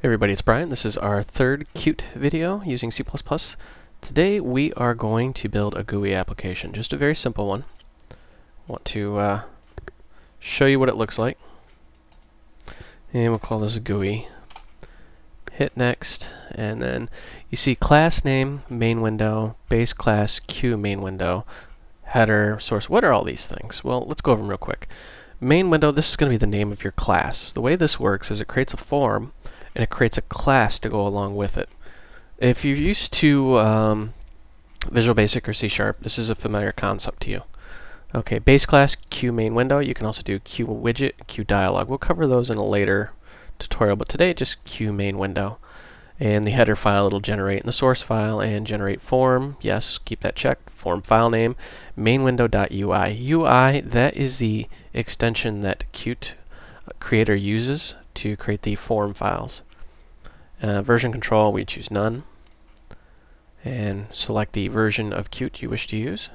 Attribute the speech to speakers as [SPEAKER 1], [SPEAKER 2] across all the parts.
[SPEAKER 1] Hey everybody, it's Brian. This is our third Qt video using C++. Today we are going to build a GUI application, just a very simple one. I want to show you what it looks like. And we'll call this a GUI. Hit next, and then you see class name, main window, base class, Q main window, header, source. What are all these things? Well, let's go over them real quick. Main window, this is going to be the name of your class. The way this works is it creates a form and it creates a class to go along with it. If you're used to Visual Basic or C#, this is a familiar concept to you. Okay, base class, Q main window. You can also do Q widget, Q dialog. We'll cover those in a later tutorial, but today just Q main window. And the header file it'll generate in the source file and generate form. Yes, keep that checked. Form file name, main window.ui. UI, that is the extension that Qt Creator uses to create the form files. Version control, we choose none. And select the version of Qt you wish to use.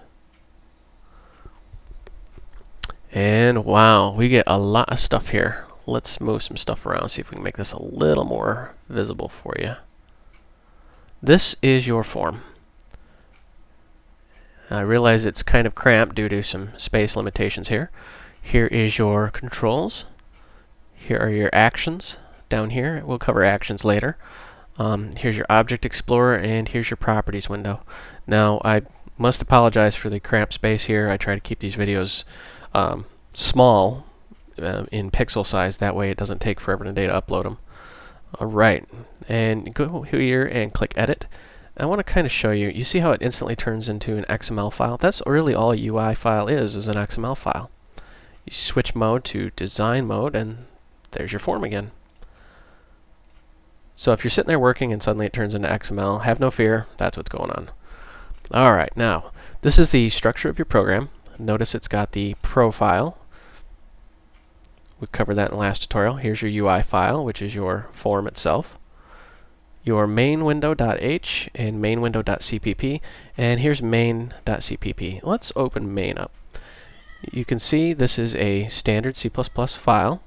[SPEAKER 1] And wow, we get a lot of stuff here. Let's move some stuff around, see if we can make this a little more visible for you. This is your form. I realize it's kind of cramped due to some space limitations here. Here is your controls. Here are your actions down here. We'll cover actions later. Here's your Object Explorer, and here's your Properties window. Now, I must apologize for the cramped space here. I try to keep these videos small in pixel size. That way it doesn't take forever today to upload them. Alright, and go here and click Edit. I want to kind of show you. You see how it instantly turns into an XML file? That's really all a UI file is an XML file. You switch mode to design mode, and there's your form again. So if you're sitting there working and suddenly it turns into XML, have no fear, that's what's going on. Alright, now, this is the structure of your program. Notice it's got the profile. We covered that in the last tutorial. Here's your UI file, which is your form itself. Your main window.h and main window.cpp, and here's main.cpp. Let's open main up. You can see this is a standard C++ file.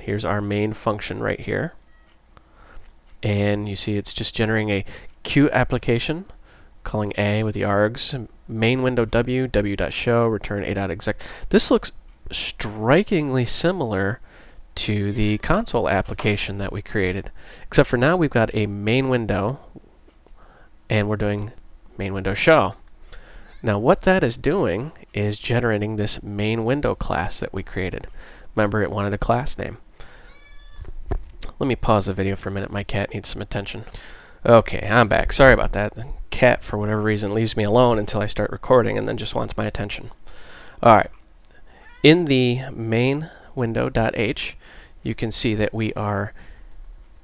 [SPEAKER 1] Here's our main function right here. And you see it's just generating a Q application, calling A with the args, main window w, w.show, return a.exec. This looks strikingly similar to the console application that we created, except for now we've got a main window and we're doing main window show. Now what that is doing is generating this main window class that we created. Remember, it wanted a class name. Let me pause the video for a minute. My cat needs some attention. Okay, I'm back. Sorry about that. The cat, for whatever reason, leaves me alone until I start recording and then just wants my attention. Alright, in the main window.h, you can see that we are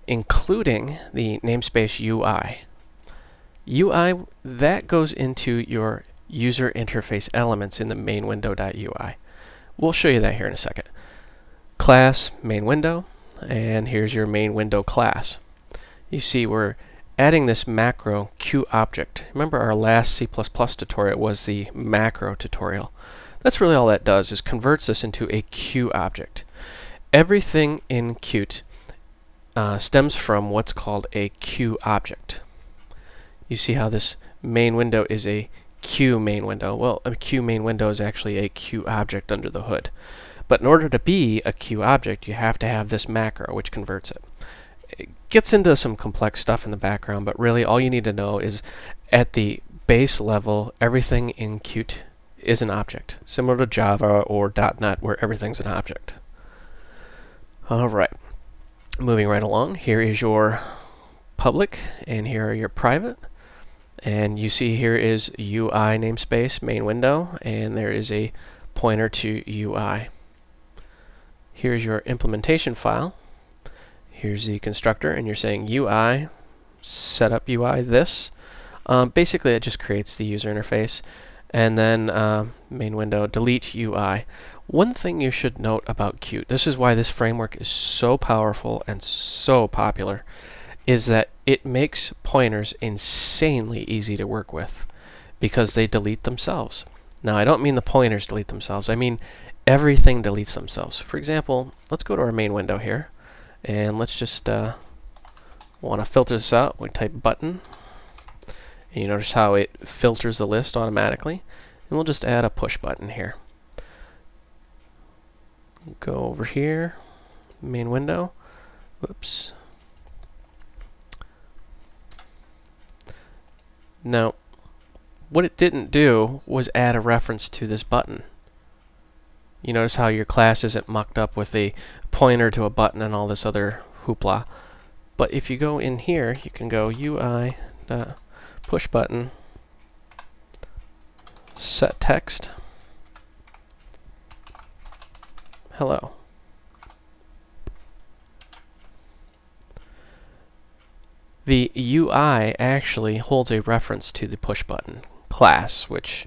[SPEAKER 1] including the namespace UI. UI, that goes into your user interface elements in the main window.ui. We'll show you that here in a second. Class, main window, and here's your main window class. You see we're adding this macro QObject. Remember our last C++ tutorial was the macro tutorial. That's really all that does, is converts this into a QObject. Everything in Qt stems from what's called a QObject. You see how this main window is a Q main window. Well, a Q main window is actually a QObject under the hood. But in order to be a QObject, you have to have this macro, which converts it. It gets into some complex stuff in the background, but really all you need to know is at the base level, everything in Qt is an object, similar to Java or .NET, where everything's an object. Alright, moving right along, here is your public, and here are your private. And you see here is UI namespace, main window, and there is a pointer to UI. Here's your implementation file. Here's the constructor, and you're saying UI, setup UI this. Basically, it just creates the user interface. And then main window, delete UI. One thing you should note about Qt, this is why this framework is so powerful and so popular, is that it makes pointers insanely easy to work with because they delete themselves. Now, I don't mean the pointers delete themselves. I mean everything deletes themselves. For example, let's go to our main window here, and let's just Want to filter this out, we type button. And you notice how it filters the list automatically. And we'll just add a push button here. Go over here, main window. Whoops. Now, what it didn't do was add a reference to this button. You notice how your class isn't mucked up with a pointer to a button and all this other hoopla. But if you go in here, you can go UI push button set text hello. The UI actually holds a reference to the push button class, which,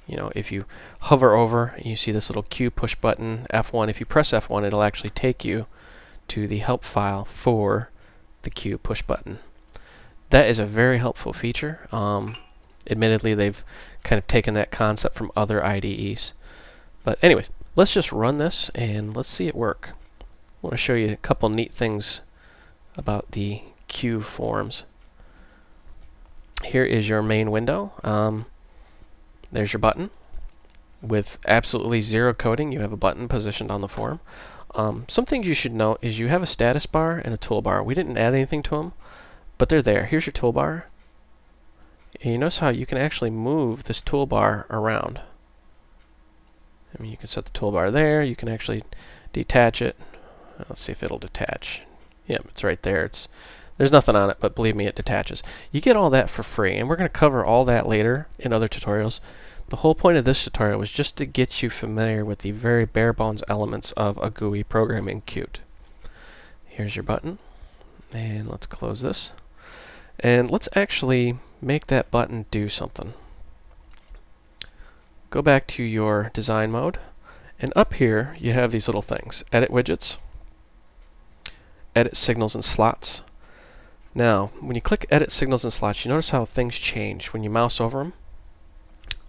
[SPEAKER 1] you know, if you hover over, you see this little Q push button F1. If you press F1, it'll actually take you to the help file for the Q push button. That is a very helpful feature. Admittedly, they've kind of taken that concept from other IDEs. But anyways, let's just run this and let's see it work. I want to show you a couple neat things about the Q forms. Here is your main window. There's your button. With absolutely zero coding, you have a button positioned on the form. Some things you should note is you have a status bar and a toolbar. We didn't add anything to them, but they're there. Here's your toolbar. And you notice how you can actually move this toolbar around. I mean, you can set the toolbar there. You can actually detach it. Let's see if it'll detach. Yep, it's right there. There's nothing on it, but believe me, it detaches. You get all that for free, and we're going to cover all that later in other tutorials. The whole point of this tutorial was just to get you familiar with the very bare bones elements of a GUI programming Qt. Here's your button, and let's close this. And let's actually make that button do something. Go back to your design mode, and up here you have these little things. Edit widgets, edit signals and slots. Now, when you click edit signals and slots, you notice how things change when you mouse over them.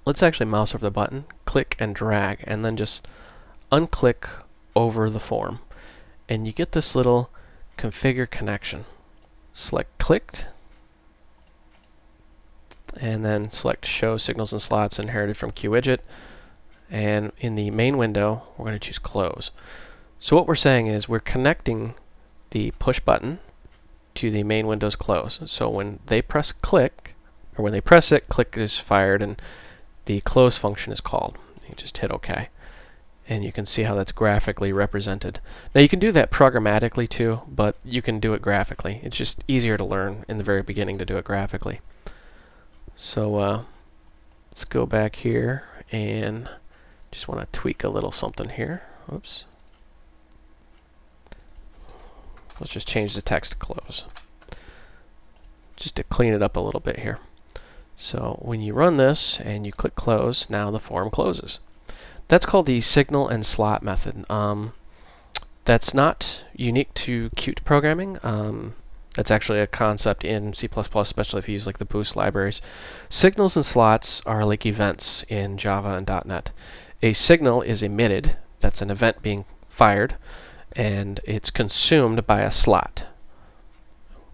[SPEAKER 1] Let's actually mouse over the button, click and drag, and then just unclick over the form. And you get this little configure connection. Select clicked, and then select show signals and slots inherited from QWidget. And in the main window, we're going to choose close. So what we're saying is we're connecting the push button to the main window's close. So when they press click, or when they press it, click is fired and the close function is called. You just hit OK. And you can see how that's graphically represented. Now you can do that programmatically too, but you can do it graphically. It's just easier to learn in the very beginning to do it graphically. So let's go back here and just want to tweak a little something here. Oops. Let's just change the text to close, just to clean it up a little bit here. So when you run this and you click close, now the form closes. That's called the signal and slot method. That's not unique to Qt programming. That's actually a concept in C++, especially if you use like the Boost libraries. Signals and slots are like events in Java and .NET. A signal is emitted, that's an event being fired, and it's consumed by a slot.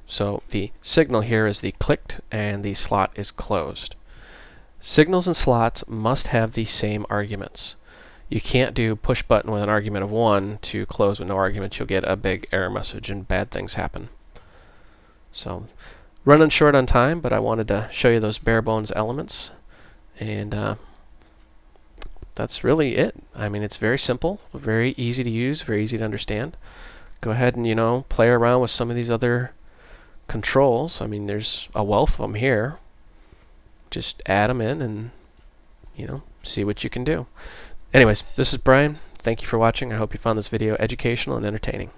[SPEAKER 1] So the signal here is the clicked and the slot is closed. Signals and slots must have the same arguments. You can't do push button with an argument of 1 to close with no arguments. You'll get a big error message and bad things happen. So running short on time, but I wanted to show you those bare bones elements, and that's really it. I mean, it's very simple, very easy to use, very easy to understand. Go ahead and, play around with some of these other controls. I mean, there's a wealth of them here. Just add them in and, see what you can do. Anyways, this is Brian. Thank you for watching. I hope you found this video educational and entertaining.